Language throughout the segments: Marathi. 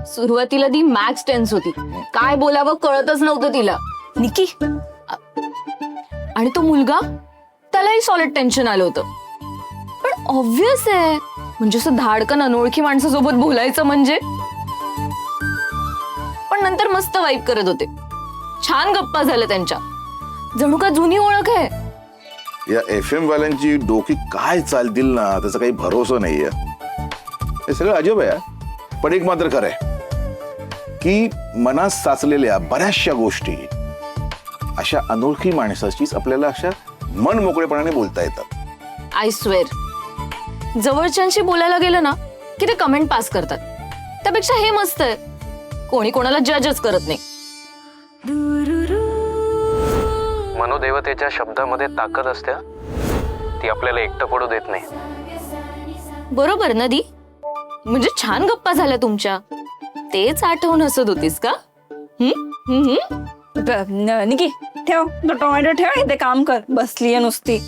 सुरुवातीला ती मॅक्स टेन्स होती, काय बोलावं कळतच नव्हतं तिला. निकी, आणि तो मुलगा, त्यालाही सॉलिड टेन्शन आलं होतं. पण ऑब्विस आहे, म्हणजे असं धाडकन अनोळखी माणसासोबत बोलायचं म्हणजे. पण नंतर मस्त वाईब करत होते, छान गप्पा झाल्या त्यांच्या, जणू का जुनी ओळख आहे. या FM वाल्यांची डोकी काय चालतील ना, त्याचा काही भरोसा नाहीये. हे सगळं अजब आहे. पण एक मात्र खरं आहे की मनात साचलेल्या बऱ्याचशा गोष्टी अशा अनोळखी माणसाचीच आपल्याला अशा मन मोकळेपणाने बोलता येतात. आय स्वेअर, जवळच्यांशी बोलायला गेलं ना की ते कमेंट पास करतात. त्यापेक्षा हे मस्त आहे, कोणी कोणाला जजच करत नाही. मनोदेवतेच्या शब्दामध्ये ताकद असते, ती आपल्याला एकटं पडू देत नाही. बरोबर ना दी? म्हणजे छान गप्पा झाल्या तुमच्या, तेच आठवून हसत होतीस का? निकी ठेव तो टोमॅटो, ठेव इथे काम कर. बसली आहे नुसती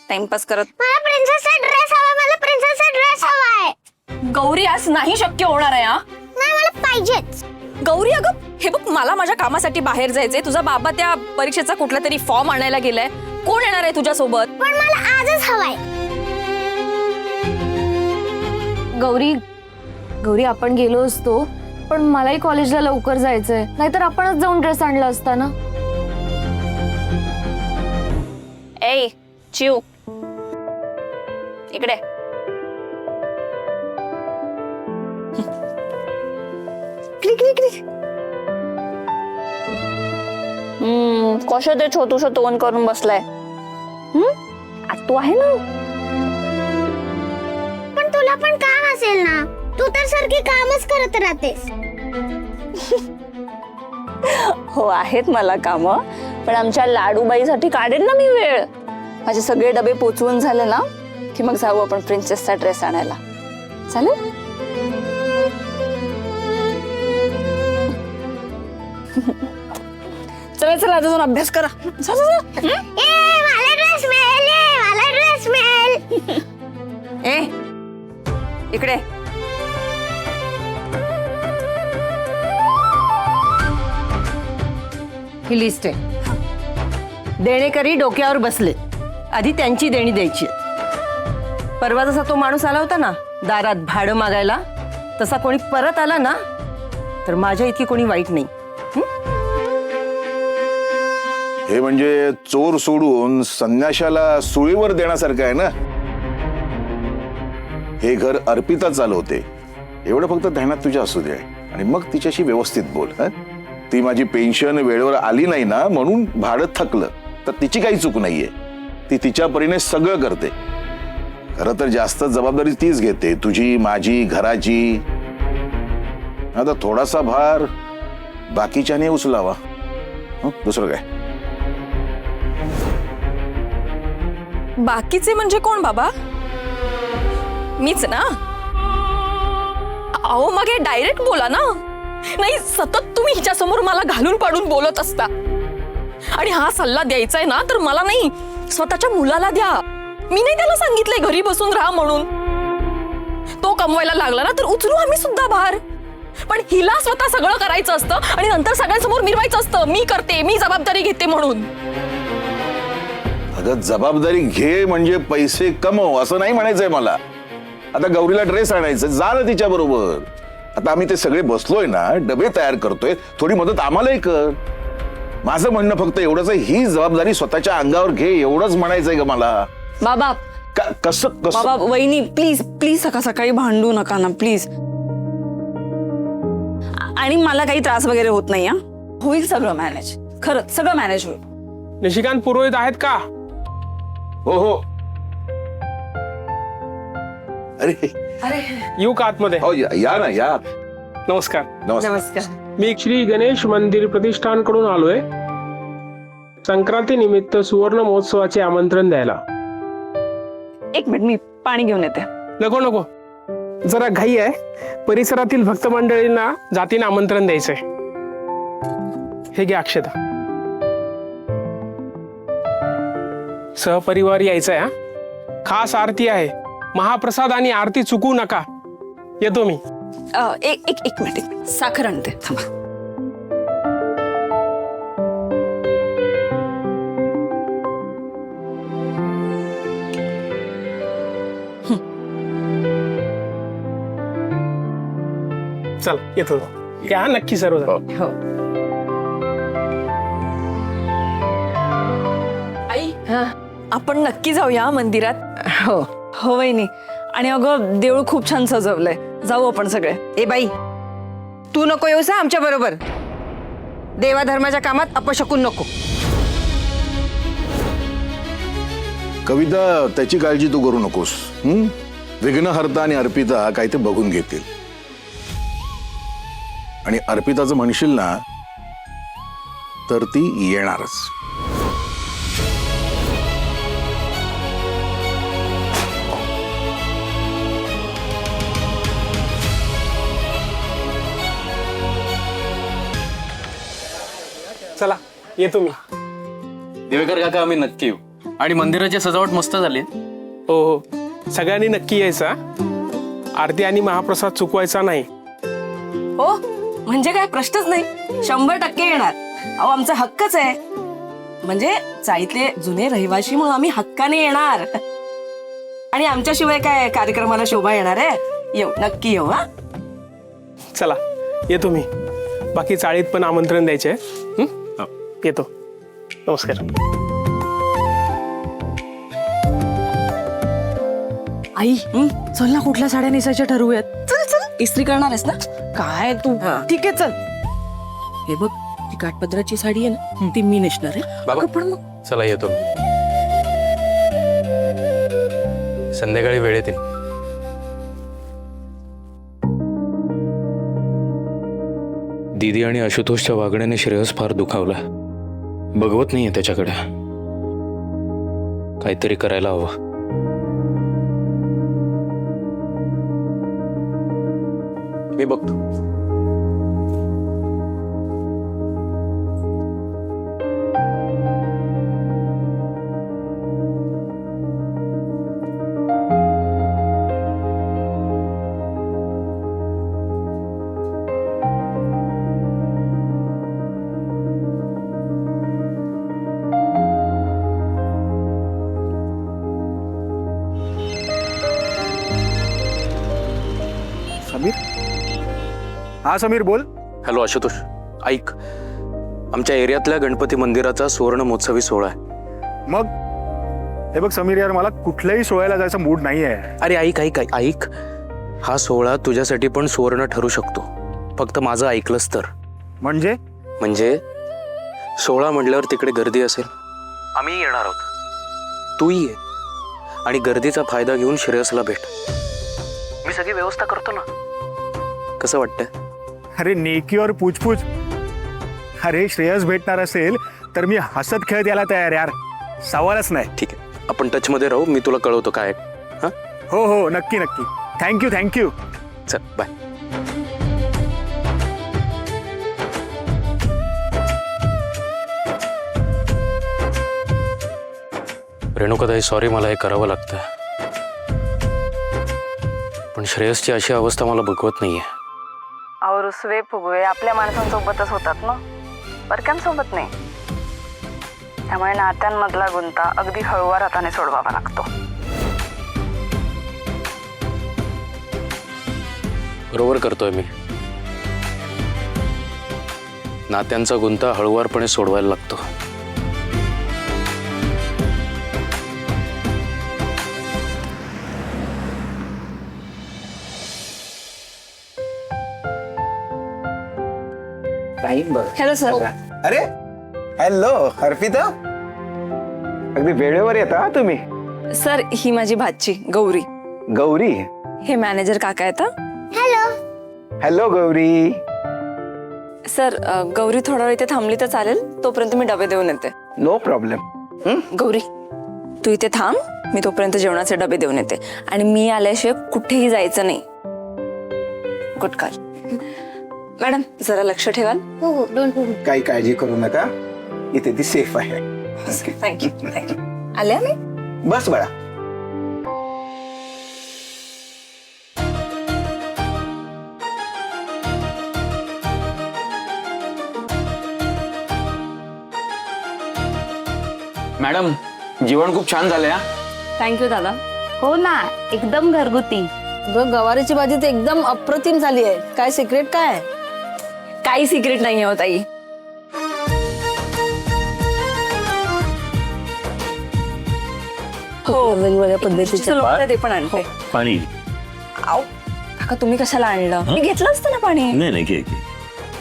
टाइमपास करत. मला प्रिन्सेसचा ड्रेस हवा, मला प्रिन्सेसचा ड्रेस हवाय. गौरी, आज नाही शक्य होणार आहे. नाही, मला पाहिजेच. गौरी अगं, हे बघ, मला माझ्या कामासाठी बाहेर जायचंय. तुझा बाबा त्या परीक्षेचा कुठला तरी फॉर्म आणायला गेलाय. कोण येणार आहे तुझ्या सोबत? पण मला आजच हवाय. गौरी, गौरी आपण गेलो असतो, पण मलाही कॉलेजला लवकर जायचंय, नाहीतर आपणच जाऊन ड्रेस आणला असता ना. ए चिव, इकडे. कशा ते छोटूस तोंड करून बसलाय. तू आहे ना. पण तुला पण काम असेल ना, तू तर सारखी कामच करत राहतेस. हो, आहेत मला काम, पण आमच्या लाडूबाईसाठी काढेन ना मी वेळ. माझे सगळे डबे पोचवून झाले ना की मग जाऊ आपण प्रिन्सेसचा ड्रेस आणायला. चालेल? चला चला, आता जाऊन अभ्यास करा. मला ड्रेस मिळेल, मला ड्रेस मिळेल. ए इकडे. ही लिस्ट आहे. देणेकरी डोक्यावर बसले, आधी त्यांची देणी द्यायची. परवा जसा तो माणूस आला होता ना दारात भाडं मागायला, तसा कोणी परत आला ना तर माझ्या इतकी कोणी वाईट नाही. हे म्हणजे चोर सोडून संन्याशाला सुळीवर देण्यासारखं आहे ना. हे घर अर्पिता चालवते, एवढं फक्त ध्यानात तुझ्या असू दे. आणि मग तिच्याशी व्यवस्थित बोल. ती माझी पेन्शन वेळेवर आली नाही ना म्हणून भाडं थकलं, तर तिची काही चूक नाहीये. ती तिच्या परीने सगळं करते. खरं तर जास्त जबाबदारी तीच घेते, तुझी, माझी, घराची. आता थोडासा भार बाकीच्याने उचलावा. दुसरं काय? बाकीचे म्हणजे कोण बाबा? मीच ना. अहो मग हे डायरेक्ट बोला ना. नाही, सतत तुम्ही हिच्या समोर मला घालून पाडून बोलत असता. आणि हा सल्ला द्यायचाय ना तर मला नाही, स्वतःच्या मुलाला द्या. मी नाही त्याला सांगितलंय घरी बसून राहा म्हणून. तो कमवायला लागला ना तर उचलू आम्ही सुद्धा भार. पण हिला स्वतः सगळं करायचं असतं आणि नंतर सगळ्यांसमोर मिरवायचं असतं, मी करते, मी जबाबदारी घेते म्हणून. अगं, जबाबदारी घे म्हणजे पैसे कमव असं नाही म्हणायचंय मला. आता गौरीला ड्रेस आणायचं, जा ना तिच्या बरोबर. आता आम्ही ते सगळे बसलोय ना, डबे तयार करतोय, थोडी मदत आम्हालाही कर. माझं म्हणणं फक्त एवढंच आहे, ही जबाबदारी स्वतःच्या अंगावर घे, एवढंच म्हणायचंय ग मला. बाबा कसं बाबा, वहिनी प्लीज प्लीज सकाळ सकाळी भांडू नका ना प्लीज. आणि मला काही त्रास वगैरे होत नाही. होईल सगळं मॅनेज, खरंच सगळं मॅनेज होईल. निशिकांत पुरोहित आहेत का? हो हो. अरे येऊ का आतमध्ये? हो, या ना, या. नमस्कार. नमस्कार. मी श्री गणेश मंदिर प्रतिष्ठान कडून आलोय संक्रांती निमित्त सुवर्ण महोत्सवाचे आमंत्रण द्यायला. एक मिनिट, मी पाणी घेऊन येते. नको नको, जरा घाई आहे. परिसरातील भक्त मंडळींना जातीनं आमंत्रण द्यायचंय. हे घ्या अक्षता. सहपरिवार यायचंय. खास आरती आहे, महाप्रसाद आणि आरती चुकू नका. येतो मी. एक मिनिट साखर आणते थांबा. चल येतो. या नक्की सर्व. हो. आई आपण नक्की जाऊया मंदिरात. हो. हो वहिनी. आणि अगं देऊळ खूप छान सजवलंय, जाऊ आपण सगळे. ए बाई, तू नको येऊस आमच्या बरोबर. देवाधर्माच्या कामात अपशकून नको. कविता, त्याची काळजी तू करू नकोस. विघ्नहर्ता आणि अर्पिता काय ते बघून घेतील. आणि अर्पिताचं म्हणशील ना तर ती येणारच. चला येतो मी. दिवेकर काका आम्ही नक्की येऊ. आणि मंदिराची सजावट मस्त झाली. हो हो, सगळ्यांनी नक्की यायचा. आरती आणि महाप्रसाद चुकवायचा नाही. हो म्हणजे काय प्रश्नच नाही, 100% येणार. अहो आमचा हक्कच आहे. म्हणजे चाळीतले जुने रहिवाशी म्हणून आम्ही हक्काने येणार. आणि आमच्याशिवाय काय कार्यक्रमाला शोभा येणार आहे. येऊ, नक्की येऊ. हा चला येतो मी. बाकी चाळीत पण आमंत्रण द्यायचे. येतो. नमस्कार. आई चल ना, कुठल्या साड्या नेसायच्या ठरवूयात. चल चल, इस्त्री करणार आहेस ना. काय तू. ठीक आहे चल. हे बघ, ती काठपदराची साडी आहे ना, ती मी नेसणार आहे. बाबा. पण मग चला येतो. संध्याकाळी वेळेत येईन. दीदी आणि आशुतोषच्या वागण्याने श्रेयस फार दुखावला. बघवत नाहीये त्याच्याकडे. काहीतरी करायला हवं. मी बघतो. समीर. हा समीर बोल. हॅलो आशुतोष, ऐक. आमच्या एरियातल्या गणपती मंदिराचा सुवर्ण महोत्सवी सोहळा आहे. मग हे बघ समीर यार, मला कुठल्याही सोहळ्याला जायचा मूड नाही आहे. अरे ऐक ऐक ऐक ऐक. हा सोहळा तुझ्यासाठी पण सुवर्ण ठरू शकतो. फक्त माझं ऐकलंस तर. म्हणजे सोहळा म्हटल्यावर तिकडे गर्दी असेल. आम्ही येणार आहोत. तूही ये. आणि गर्दीचा फायदा घेऊन श्रेयसला भेट. मी सगळी व्यवस्था करतो ना. कसं वाटतंय? अरे नेकी और पूछपूछ. अरे श्रेयस भेटणार असेल तर मी हसत खेळत यायला तयार यार, सवालच नाही. ठीक आहे, आपण टचमध्ये राहू. मी तुला कळवतो काय. हां हो हो नक्की नक्की. Thank you thank you. चल बाय. रेणुकाताई, सॉरी, मला हे करावं लागतं. पण श्रेयसची अशी अवस्था मला बघवत नाहीये. अहो रुसवे फुगवे आपल्या माणसांसोबतच होतात ना, परक्यांसोबत नाही. त्यामुळे नात्यांमधला गुंता अगदी हळूवार हाताने सोडवावा लागतो. बरोबर करतोय मी. नात्यांचा गुंता हळूवारपणे सोडवायला लागतो. Hello sir. अरे हॅलो अर्पिता, अगदी वेळेवर येता तुम्ही. सर ही माझी भाची गौरी. गौरी. हे मॅनेजर काका आहेत. Hello. Hello Gauri. Sir Gauri थोडा वेळ इथे थांबली तर चालेल, तोपर्यंत मी डबे देऊन येते. No problem. गौरी तू इथे थांब, मी तोपर्यंत जेवणाचे डबे देऊन येते. आणि मी आल्याशिवाय कुठेही जायचं नाही. Good call. मॅडम जरा लक्ष ठेवाल. हो हो, डोंट वरी. काही काळजी करू नका, इथे ती सेफ आहे. Thank you thank you. आल्या मी. बस बाळा. मॅडम जेवण खूप छान झालंय हा. थँक्यू दादा. हो ना, एकदम घरगुती. गवारीची भाजी तर एकदम अप्रतिम झाली आहे. काय सिक्रेट काय? काही सिक्रेट नाही हो ताई. हो, वेगवेगळ्या पद्धतीचे लोकं ते पण आणते. पाणी आव, काका तुम्ही कशाला आणलं? मी घेतलं असतं ना पाणी. नाही नाही घे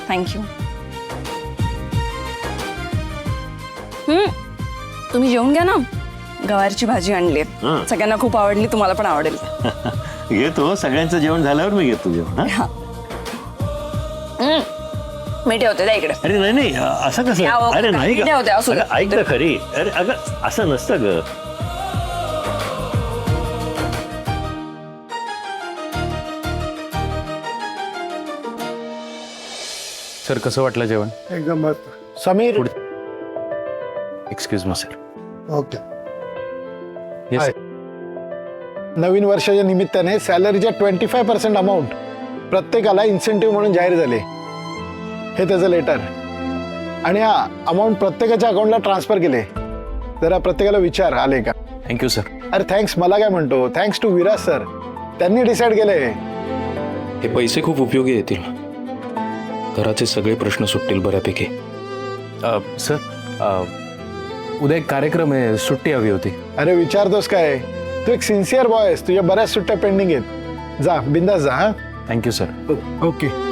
थँक्यू. तुम्ही जेवून घ्या ना. गवारची भाजी आणली. हं. सगळ्यांना खूप आवडली, तुम्हाला पण आवडेल. घेतो सगळ्यांचं जेवण झाल्यावर मी घेतो जेवण हा? मी ठेवते त्या इकडे. अरे नाही नाही असं कसं या, हो, अरे नाही काही होते, असू अगं, दे. ऐक ना खरी अरे अगं असं नसतं ग. सर कसं वाटलं जेवण? एकदम मस्त. Sameer excuse me sir. Okay. Yes hi. नवीन वर्षाच्या निमित्ताने सॅलरीच्या 25% अमाऊंट प्रत्येकाला इन्सेंटिव्ह म्हणून जाहीर झाले. हे त्याचं लेटर आणि हा अमाऊंट प्रत्येकाच्या अकाउंटला ट्रान्सफर केले. जरा प्रत्येकाला विचार आले का. Thank you sir. अरे थँक्स मला काय म्हणतो, थँक्स टू विराज सर. त्यांनी डिसाईड केलंय. हे पैसे खूप उपयोगी येतील. घराचे सगळे प्रश्न सुटतील बऱ्यापैकी. सर उद्या एक कार्यक्रम आहे, सुट्टी हवी होती. अरे विचारतोस काय, तू एक सिन्सिअर बॉय आहेस. तुझ्या बऱ्याच सुट्ट्या पेंडिंग आहेत. जा बिंदास जा. हा थँक्यू सर. ओके.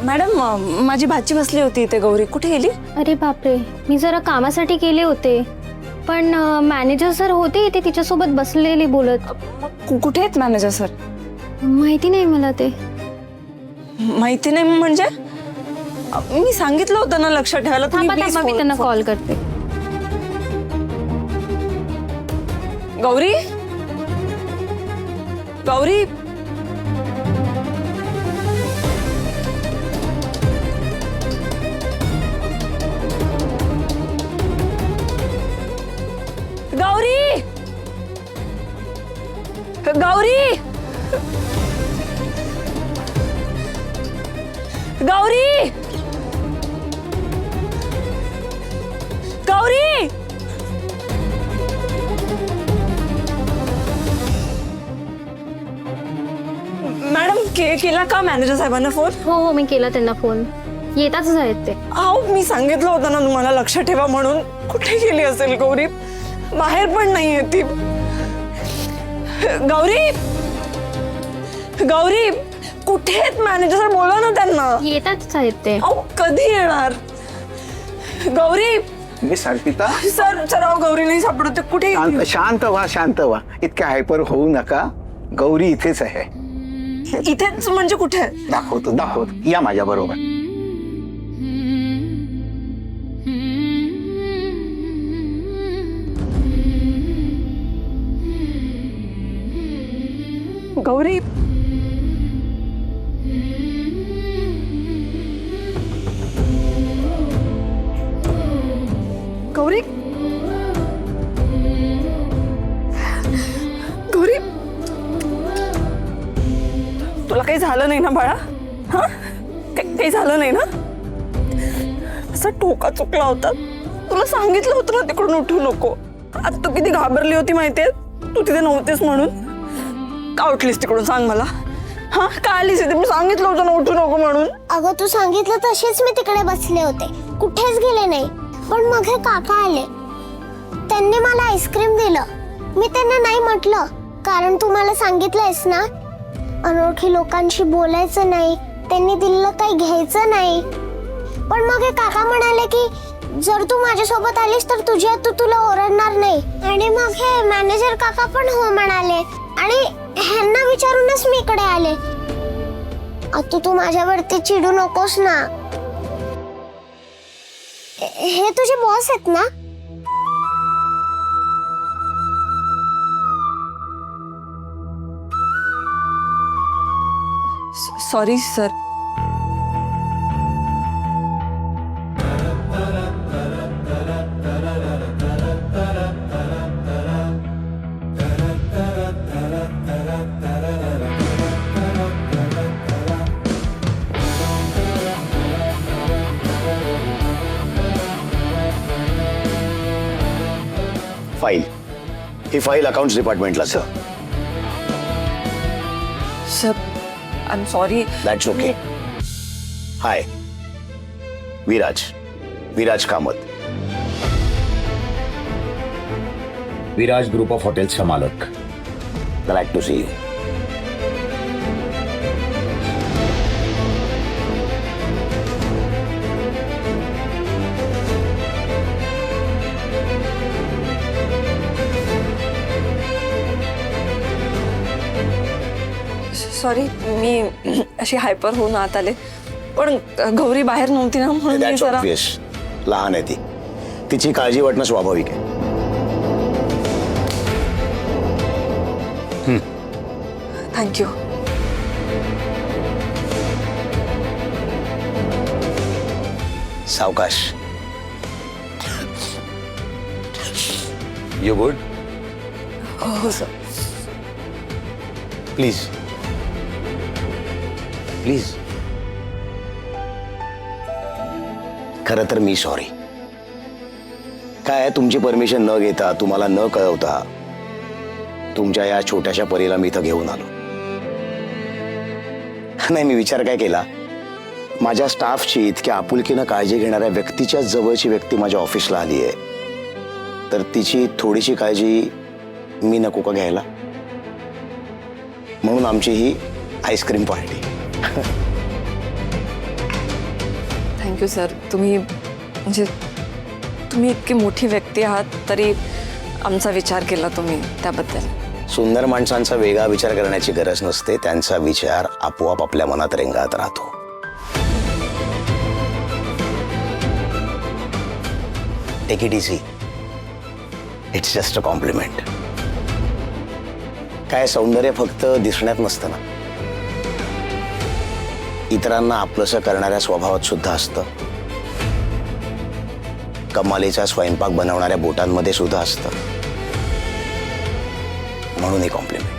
मॅडम, माझी भाची बसली होती इथे. गौरी कुठे गेली? अरे बापरे, मी जरा कामासाठी गेले होते, पण मॅनेजर सर होते इथे तिच्यासोबत बसलेली बोलत. कुठे आहेत मॅनेजर सर? माहिती नाही मला ते. माहिती नाही म्हणजे? मी सांगितलं होतं ना लक्षात ठेवायला. तुम्ही थांबा please थांबा, मी phone- त्यांना कॉल करते. गौरी, गौरी, गौरी, गौरी, गौरी, गौरी. मॅडम केला का मॅनेजर साहेबांना फोन? हो हो, मी केला त्यांना फोन. येताच आहेत ते. अहो, मी सांगितलं होतं ना तुम्हाला लक्ष ठेवा म्हणून. कुठे गेली असेल गौरी? बाहेर पण नाहीये ती. गौरी, गौरी, कुठे आहेत मॅनेजर सर? बोला ना त्यांना. येताच आहेत ते. अहो, कधी येणार? Gauri miss Arpita sir, sir, अहो, गौरी नाही सापडत. कुठे शांत शांत व्हा, शांत व्हा. इतक्या हायपर होऊ नका. गौरी इथेच आहे. इथेच म्हणजे कुठे? दाखवतो दाखवतो, या माझ्या बरोबर. गौरी, गौरी, गौरी, तुला काही झालं नाही ना बाळा? हा, काही झालं नाही ना? असा टोका चुकला होता. तुला सांगितलं होतं ना तिकडून उठू नको. आता तू किती घाबरली होती माहितीये, तू तिथे नव्हतीस म्हणून. का उठलीस तिकडून सांग मला? हा, का आलीस इथे? मी सांगितलं होतं ना उठू नको म्हणून. अगं तू सांगितलं तसेच मी तिकडे बसले होते, कुठेच गेले नाही. पण मग हे काका आले, त्यांनी मला आईस्क्रीम दिलं. मी त्यांना नाही म्हटलं, कारण तू मला सांगितलंयस ना अनोळखी लोकांशी बोलायचं नाही, त्यांनी दिलेलं काही घ्यायचं नाही. पण मग हे काका म्हणाले की जर तू माझ्यासोबत आलीस तर तुझी आतू तुला ओरडणार नाही. आणि मग हे मॅनेजर काका पण हो म्हणाले आणि ह्यांना विचारूनच मी इकडे आले. आता तू माझ्यावरती चिडू नकोस ना. हे तुझे बॉस आहेत ना? Sorry sir. फाईल ही फाईल अकाउंट्स डिपार्टमेंटला sir. Sir I'm sorry. That's okay. Hi, Viraj Kamat. Viraj group of हॉटेल्सचा मालक. Glad to see you. Sorry मी अशी हायपर होऊन आत आले पण गौरी बाहेर नव्हती ना म्हणून मी दॅट्स जरा. ऑब्वियस. लहान आहे ती, तिची काळजी वाटणं स्वाभाविक आहे. थँक्यू. सावकाश. You good? हो सर. Please please. खरं तर मी सॉरी. काय तुमची परमिशन न घेता, तुम्हाला न कळवता तुमच्या या छोट्याशा परीला मी इथं घेऊन आलो. नाही, मी विचार काय केला, माझ्या स्टाफची इतक्या आपुलकीनं काळजी घेणाऱ्या व्यक्तीच्या जवळची व्यक्ती माझ्या ऑफिसला आली आहे, तर तिची थोडीशी काळजी मी नको का घ्यायला? म्हणून आमची ही आईस्क्रीम पार्टी. Thank you sir. तुम्ही म्हणजे तुम्ही इतकी मोठी व्यक्ती आहात तरी आमचा विचार केला तुम्ही, त्याबद्दल. सुंदर माणसांचा वेगळा विचार करण्याची गरज नसते, त्यांचा विचार आपोआप आपल्या मनात रेंगाळत राहतो. Take it easy. It's just a compliment. काय सौंदर्य फक्त दिसण्यात नसतं ना, इतरांना आपलंसं करणाऱ्या स्वभावात सुद्धा असतं. कमालीचा स्वयंपाक बनवणाऱ्या बोटांमध्ये सुद्धा असतं. म्हणून ही कॉम्प्लिमेंट.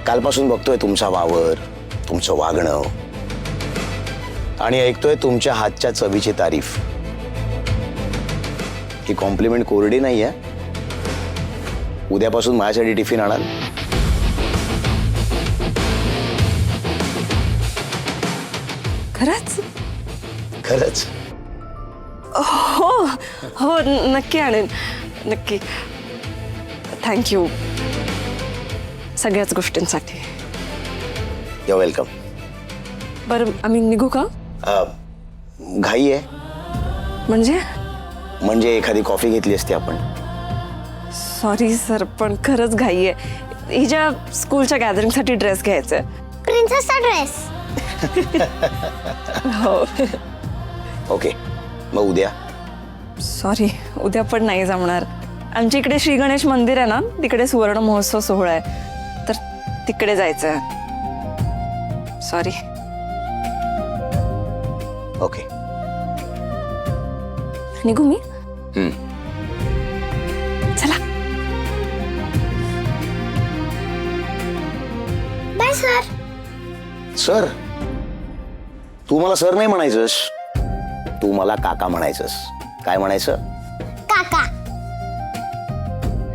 कालपासून बघतोय तुमचा वावर, तुमचं वागणं आणि ऐकतोय तुमच्या हातच्या चवीची तारीफ. ही कॉम्प्लिमेंट कोरडी नाहीये. उद्यापासून माझ्यासाठी टिफिन आणाल? खरंच? खरंच? हो हो नक्की आणेन, नक्की. थँक्यू सगळ्याच गोष्टींसाठी. You welcome. बरं आम्ही निघू का? घाई आहे म्हणजे एखादी कॉफी घेतली असती आपण. सॉरी सर पण खरंच घाई आहे. हिच्या स्कूलच्या गॅदरिंगसाठी ड्रेस घ्यायचा आहे. प्रिन्सेसचा ड्रेस. हो. ओके, मग उद्या? सॉरी उद्या पण नाही जमणार. आमच्या इकडे श्री गणेश मंदिर आहे ना, तिकडे सुवर्ण महोत्सव सोहळा आहे, तर तिकडे जायचं आहे. सॉरी. ओके. निघू मी? चला. Bye sir. सर? तू मला सर नाही म्हणायचंस, तू मला काका म्हणायचंस. काय म्हणायचं? काका.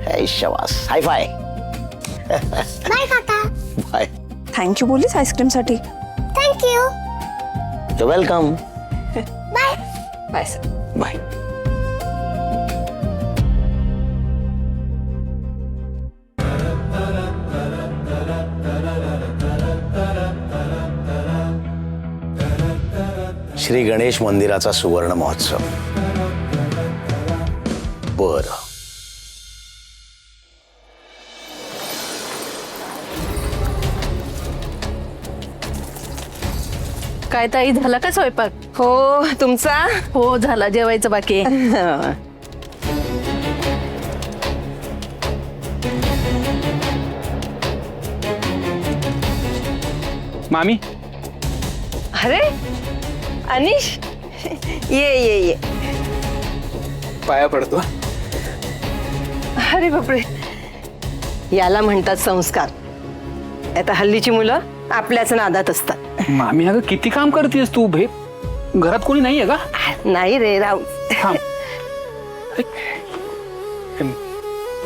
हे शाबास. High five. बाय काका. बाय. थँक्यू बोलीस आईस्क्रीमसाठी. Thank you. You welcome. Bye. Bye sir. Bye. Shri Ganesh मंदिराचा सुवर्ण महोत्सव. बरं. काय ताई, झाला का स्वयंपाक? हो, तुमचा? हो झाला, जेवायचं बाकी आहे. मामी अरे अनिश, ये ये ये. पाया पडतो. अरे बापरे, याला म्हणतात संस्कार. आता हल्लीची मुलं आपल्याच नादात असतात. मामी अगं किती काम करतेस तू? भे घरात कोणी नाहीये का? नाही रे राव. थांब.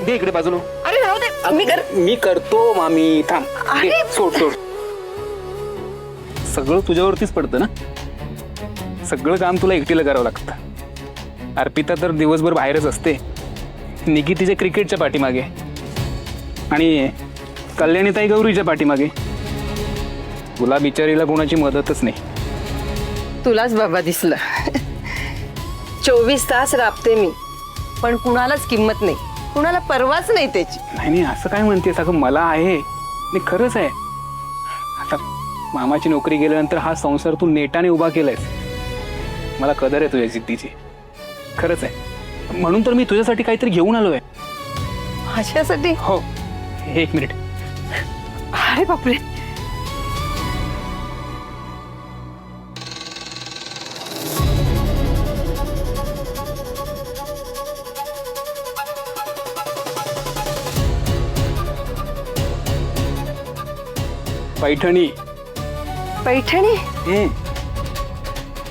दे इकडे बाजूला. अरे राहू दे, मी करतो मामी. थांब. अरे. दे, सोड सोड. सगळं तुझ्यावरतीच पडतं ना. सगळं काम तुला एकटीला करावं लागतं. अर्पिता तर दिवसभर बाहेरच असते. निकी तिच्या क्रिकेटच्या पाठीमागे आणि कल्याणीताई गौरीच्या पाठीमागे. तुला बिचारीला कोणाची मदतच नाही. तुलाच बाबा दिसलं. 24 तास राबते मी, पण कुणालाच किंमत नाही, कुणाला परवाच नाही त्याची. नाही नाही, असं काय म्हणतेस? अगं मला आहे, नाही खरंच आहे. आता मामाची नोकरी गेल्यानंतर हा संसार तू नेटाने उभा केलायस. मला कदर आहे तुझ्या जिद्दीची, खरंच आहे. म्हणून तर मी तुझ्यासाठी काहीतरी घेऊन आलोय. माझ्यासाठी? हो, 1 मिनिट. अरे बापरे. पैठणी. पैठणी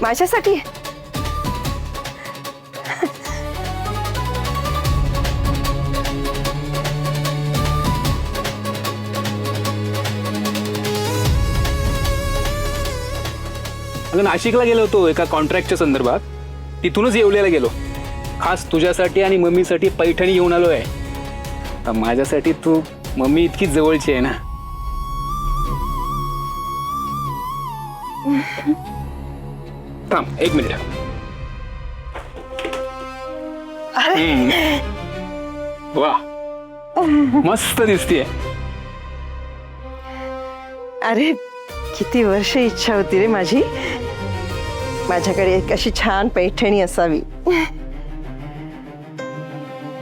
माझ्यासाठी? अगं नाशिकला गेलो होतो एका कॉन्ट्रॅक्टच्या संदर्भात. तिथूनच येवल्याला गेलो. खास तुझ्यासाठी आणि मम्मीसाठी पैठणी घेऊन आलोय. माझ्यासाठी तू मम्मी इतकी जवळची आहे ना. थांब 1 मिनिट. वा, मस्त दिसतीये. अरे किती वर्ष इच्छा होती रे माझी, माझ्याकडे एक अशी छान पैठणी असावी.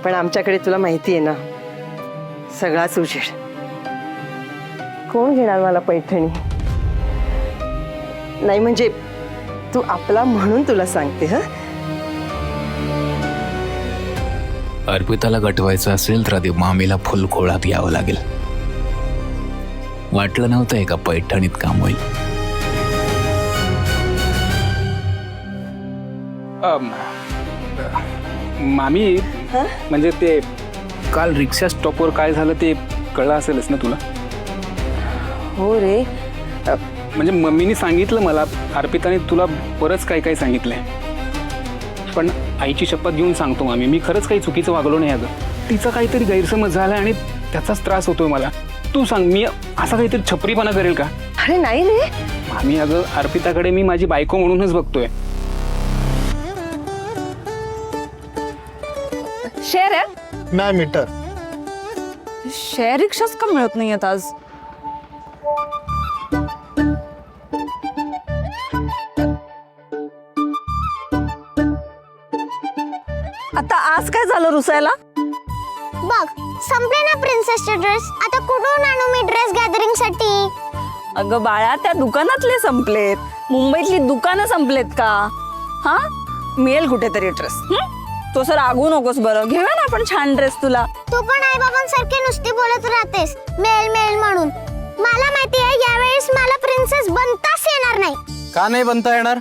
पण आमच्याकडे तुला माहिती आहे ना, सगळाच उजेड. कोण घेणार मला पैठणी? नाही म्हणजे तू आपला म्हणून तुला सांगते. ह अर्पिताला गटवायचं असेल तर आधी मामीला फुल खोळात यावं लागेल. वाटलं नव्हतं एका पैठणीत काम होईल. मामी म्हणजे ते काल रिक्षा स्टॉपवर काय झालं ते कळलं असेलच ना तुला? हो रे. म्हणजे मम्मीने सांगितलं मला, अर्पिताने तुला बरंच काही काही सांगितलंय. पण आईची शपथ घेऊन सांगतो मामी, मी खरंच काही चुकीचं वागलो नाही. अगं तिचा काहीतरी गैरसमज झाला आणि त्याचाच त्रास होतोय मला. तू सांग, मी असा काहीतरी छपरीपणा करेल का? अरे नाही रे मामी, अगं अर्पिताकडे मी माझी बायको म्हणूनच बघतोय. शेअर आहे? नाही मीटर. शेअर रिक्षाच का मिळत नाही आहेत आज? आता आज काय झालं रुसायला? बघ, संपले ना प्रिन्सेसचे ड्रेस. आता कुठून आणू मी ड्रेस गॅदरिंग साठी? अगं बाळा, त्या दुकानातले संपलेत. मुंबईतली दुकानं संपलेत का? हा, मिळेल कुठेतरी ड्रेस. तो सर रागू नकोस बरं, घेऊया ना आपण छान ड्रेस तुला. तू पण आई बाबांसारखी नुसती बोलत राहतेस मेल मेल म्हणून. मला माहिती आहे यावेळेस मला प्रिन्सेस बनताच येणार नाही. का नाही बनता येणार?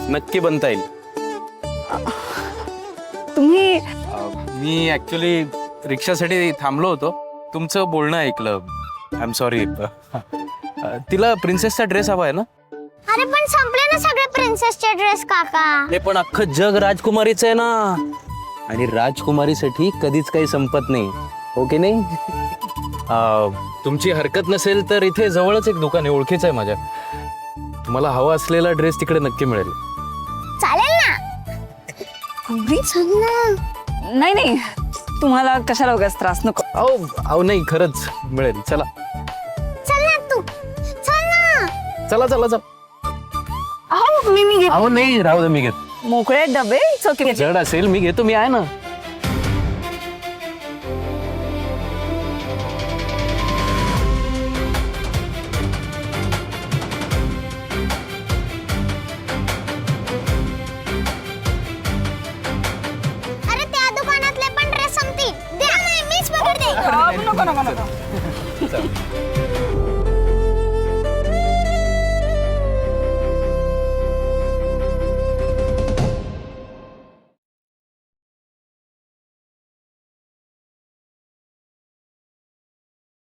नक्की बनता येईल. तुम्ही मी ऍक्च्युली रिक्षासाठी थांबलो होतो, तुमचं बोलणं ऐकलं. I am sorry. तिला प्रिन्सेसचा ड्रेस हवा आहे ना? अरे पण संपले ना सगळे प्रिन्सेसचे ड्रेस काका. हे पण अख्खं जग राजकुमारीचं आहे ना, आणि राजकुमारीसाठी कधीच काही संपत नाही. हो की नाही? तुमची हरकत नसेल तर इथे जवळच एक दुकान आहे, ओळखीचं आहे माझ्या. तुम्हाला हवा असलेला ड्रेस तिकडे नक्की मिळेल. चालेल ना? चल ना. नाही नाही, तुम्हाला कशाला उगाच त्रास नको. अहो नाही, खरंच मिळेल. चला चल ना तू. चला चला चला. अहो मी अहो नाही राहू दे, मी घेतो. मोकळे डबे जड असेल मी घेतो, मी आहे ना.